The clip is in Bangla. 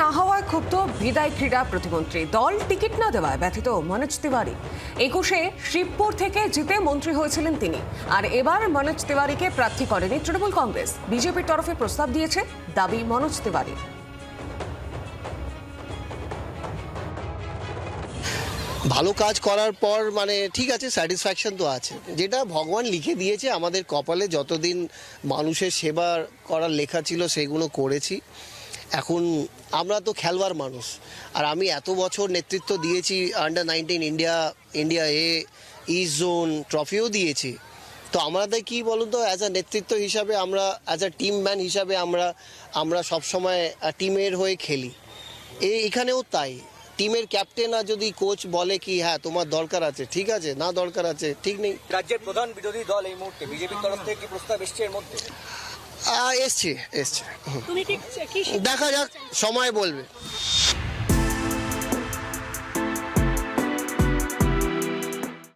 না হওয়ায় ক্ষুব্ধ বিদায় ক্রীড়া প্রতিমন্ত্রী। দল টিকিট না দেওয়ায় ব্যথিত মনোজ তিওয়ারি। 21-এ শিবপুর থেকে জিতে মন্ত্রী হয়েছিলেন তিনি, আর এবার মনোজ তিওয়ারিকে প্রার্থী করেনি তৃণমূল কংগ্রেস। বিজেপির তরফে প্রস্তাব দিয়েছে, দাবি মনোজ তিওয়ারি। ভালো কাজ করার পর ঠিক আছে, স্যাটিসফ্যাকশন তো আছে। যেটা ভগবান লিখে দিয়েছে আমাদের কপালে, যতদিন মানুষের সেবা করার লেখা ছিল সেগুলো করেছি। এখন আমরা তো খেলবার মানুষ, আর আমি এত বছর নেতৃত্ব দিয়েছি। আন্ডার-19 ইন্ডিয়া ইস্ট জোন ট্রফিও দিয়েছি। তো আমাদের কি বলুন তো, অ্যাজ আ নেতৃত্ব হিসাবে আমরা, অ্যাজ আ টিম ম্যান হিসাবে আমরা সবসময় টিমের হয়ে খেলি। এখানেও তাই। টিমের ক্যাপ্টেন আর যদি কোচ বলে কি হ্যাঁ তোমার দরকার আছে, ঠিক আছে, না দরকার আছে ঠিক নেই। রাজ্যের প্রধান বিরোধী দল এই মুহূর্তে বিজেপির তরফ থেকে কি প্রস্তাব এসছে এর মধ্যে? এসছে দেখা যাক, সময় বলবে।